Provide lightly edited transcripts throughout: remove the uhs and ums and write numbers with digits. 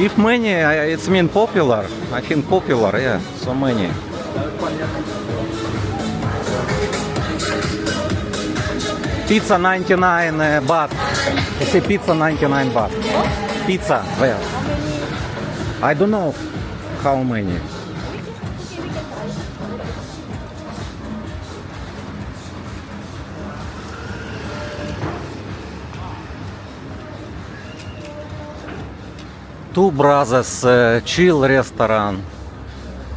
If many, it's mean popular. I think popular, yeah, so many. Pizza 99 baht. You see pizza 99 baht. Pizza, well. I don't know how many. Two Brothers chill restaurant.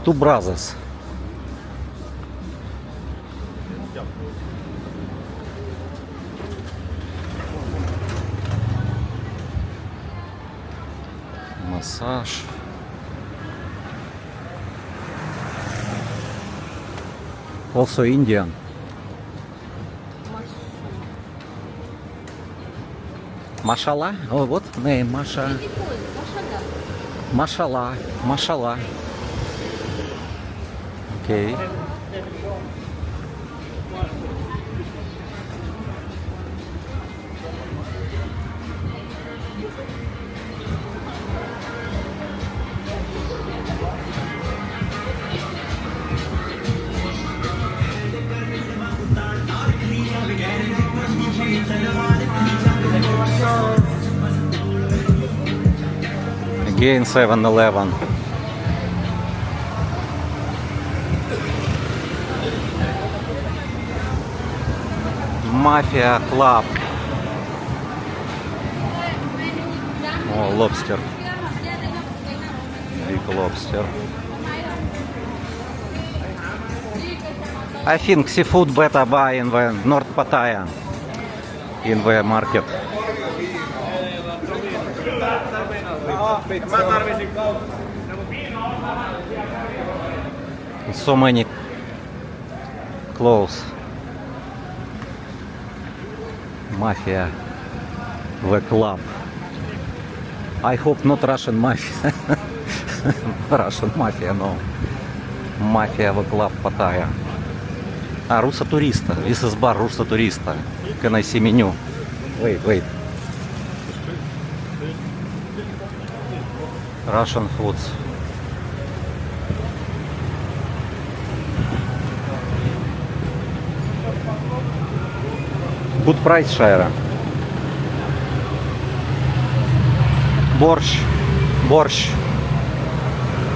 Two Brothers. Массаж. Also Indian. Mashallah? Oh, what name? Masha. Mashallah. Mashallah. Okay. Again 7-Eleven. Mafia Club. Oh, lobster. Big lobster. I think seafood better buy in the North Pattaya, in the market. So many clothes. Mafia, the club. I hope not Russian mafia. Russian mafia, no. Mafia, the club Pattaya. Ah, Russa Turista. This is bar Russa Turista. Can I see menu? Wait. Russian foods. Good price, Shaira. Борщ.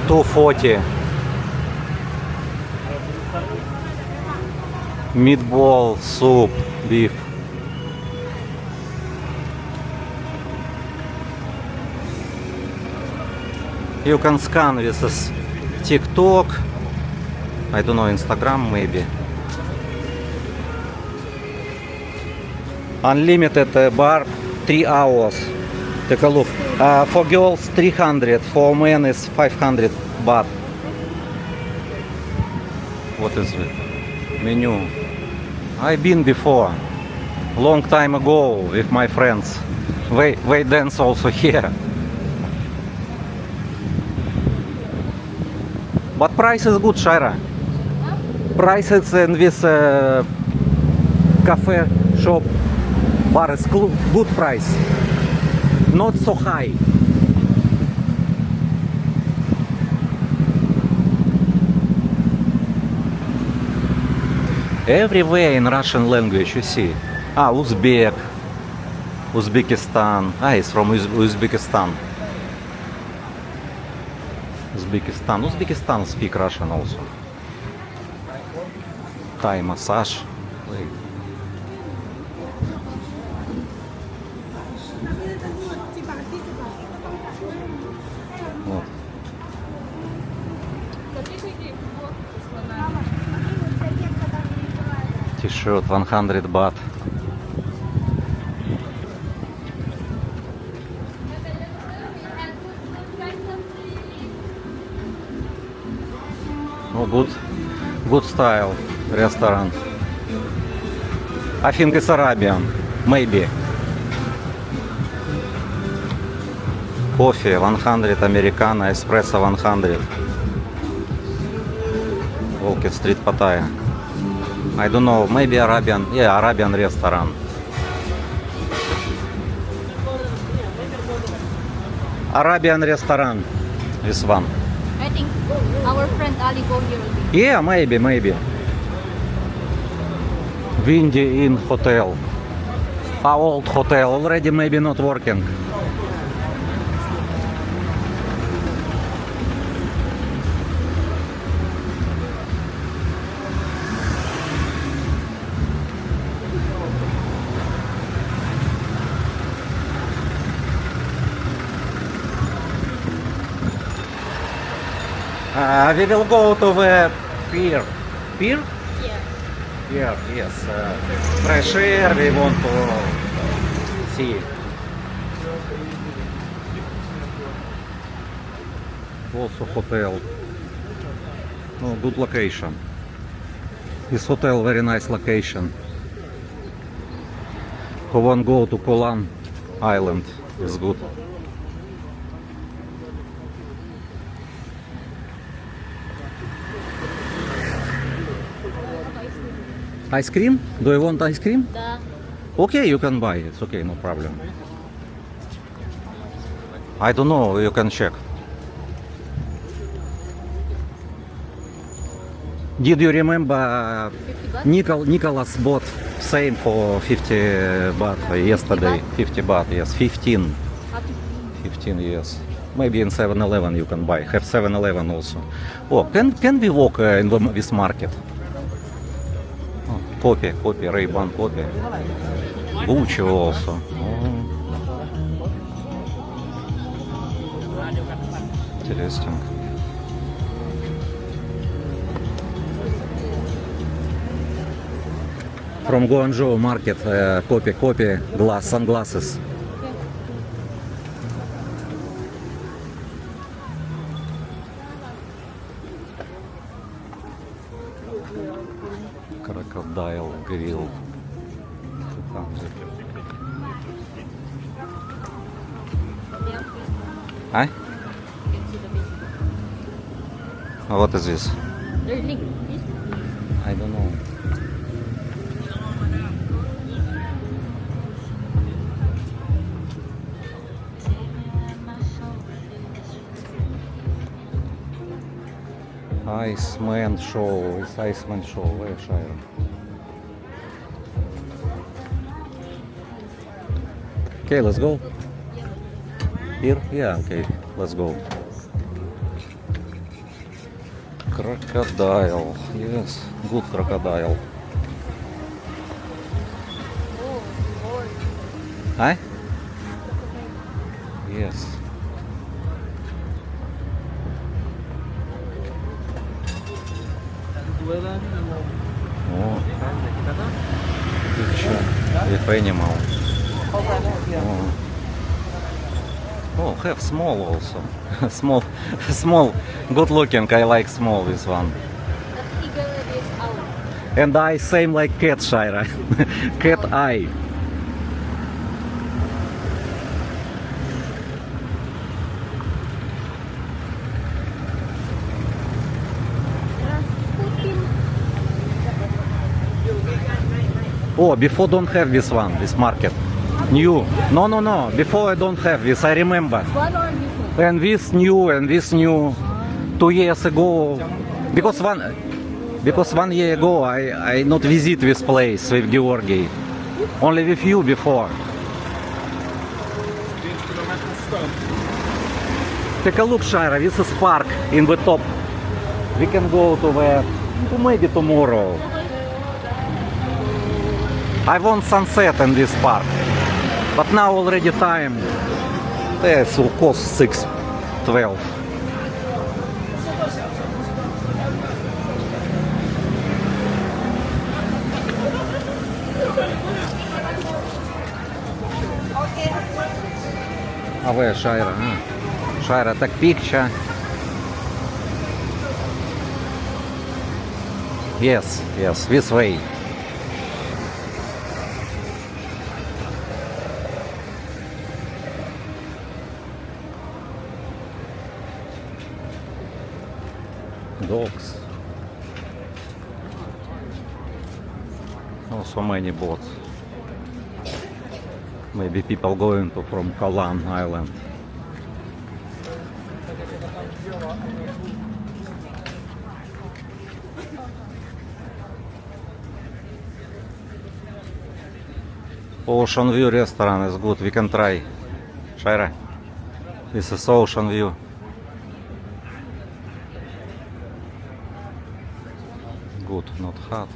240. Meatball, soup, beef. You can scan with this TikTok. I don't know, Instagram maybe. Unlimited bar, 3 hours. Take a look. For girls 300, for men is 500 baht. What is it? Menu. I've been before, long time ago with my friends. They dance also here. But price is good, Shaira. Prices in this cafe shop bar is good price. Not so high. Everywhere in Russian language you see. Ah, Uzbek. Uzbekistan. Ah, it's from Uzbekistan. Uzbekistan speak Russian also. Thai massage. Вот. T-shirt 100 baht. Oh, good style restaurant. I think it's Arabian, maybe. Coffee 100, Americano, espresso 100. Волки Street, Pattaya. I don't know, maybe Arabian, yeah, Arabian restaurant. Arabian restaurant. This one. I think our friend Ali go here already. Yeah, maybe. Windy Inn Hotel. Our old hotel already maybe not working. We will go to the pier. Pier? Yeah. Pier, yes. Fresh air, we want to see. Also hotel. Oh, good location. This hotel very nice location. Who won't go to Kolan Island is good. Ice cream? Do you want ice cream? The Okay, you can buy. It's okay, no problem. I don't know, you can check. Did you remember 50 baht? Nicholas bought same for 50 baht yesterday? 50 baht, yes. 15. Up to 15, yes. Maybe in 7-Eleven you can buy. Have 7-Eleven also. Oh, can we walk in this market? Oh, coffee, Ray-Ban coffee. Gucci also. Oh. Interesting. From Guangzhou market, copy, glass, sunglasses. Crocodile grill. 200. Huh? you can see the basic. What is this? Their link. This I don't know. Iceman show. It's Iceman show. Where Shire? Okay, let's go. Here? Yeah, okay. Let's go. Crocodile. Yes, good crocodile. oh, Lord. Huh? Yes. Oh, picture with animal. Oh, have small also. small, good looking. I like small this one. That's eagle and this owl. And eye same like cat, Shira. Cat eye. Oh, before don't have this one, this market. New. No. Before I don't have this. I remember. One or this one? And this new 2 years ago, because 1 year ago I not visit this place with Georgi, only with you before. Take a look, Shira, this is park in the top. We can go to the, maybe tomorrow. I want sunset in this park, but now already time. This will cost 6.12. А where Shira? Shira, take picture. Yes, this way. Dogs. Oh, so many boats. Maybe people going to from Kolan Island. Ocean View restaurant is good. We can try. Shaira, this is Ocean View. Good, not hot.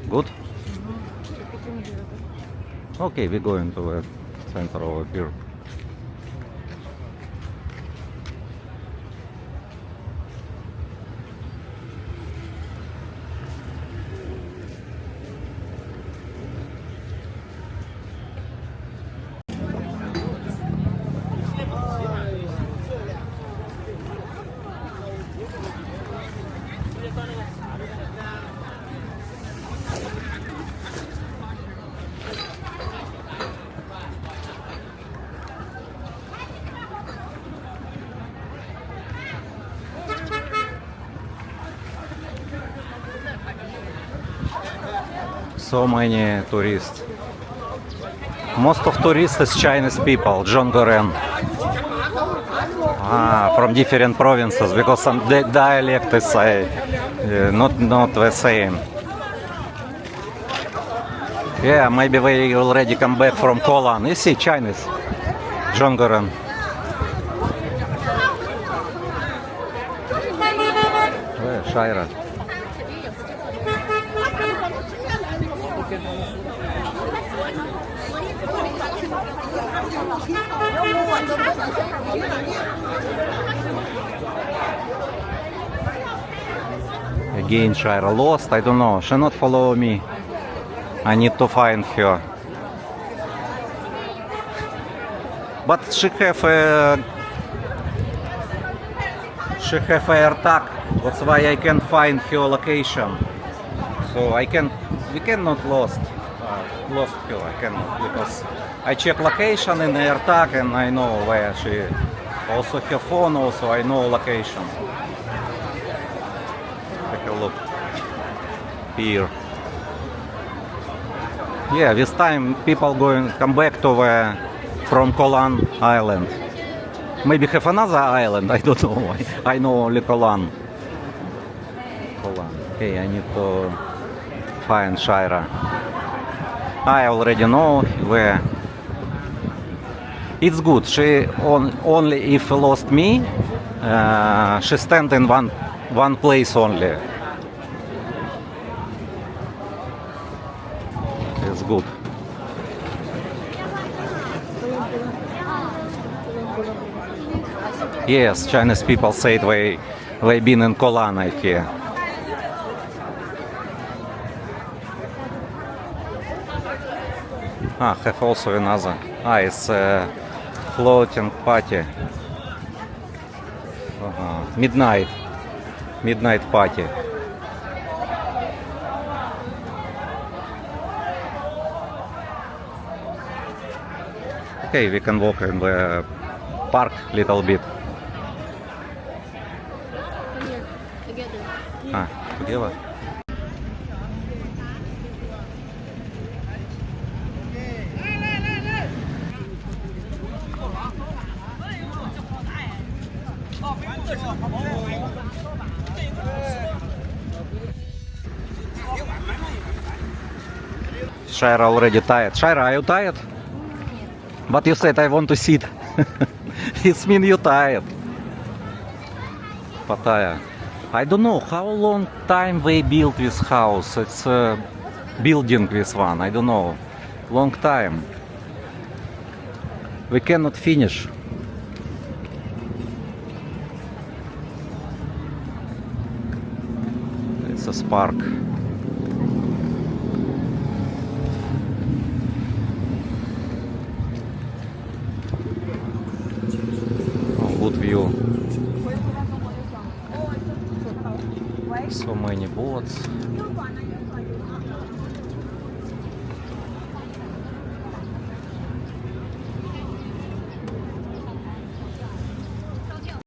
Good? Okay, we're going to the center over here. So many tourists. Most of tourists is Chinese people, John Goren. From different provinces, because some dialect is not the same. Yeah, maybe they already come back from Kolan. You see, Chinese, John Goren. Shaira. Again, Shaira lost. I don't know. She not follow me. I need to find her. But she have a air tag. That's why I can find her location. So we cannot lost her. I cannot, because I check location in air tag and I know where she. Also her phone. Also I know location. Take a look here. Yeah, this time people come back to from Kolan Island. Maybe have another island, I don't know. I know only Kolan. Okay, I need to find Shaira. I already know where. It's good. She only if lost me, she stand in one place only. It's good. Yes, Chinese people said they been in Kolan, I hear. Have also another. It's a floating party. Midnight party. Okay, we can walk in the park little bit. Together. Shaira already tired. Shaira, are you tired? But you said I want to sit. It means you tired. Pattaya. I don't know how long time they built this house. It's a building this one. I don't know. Long time. We cannot finish. It's a spark. Oh, good view. So many boats.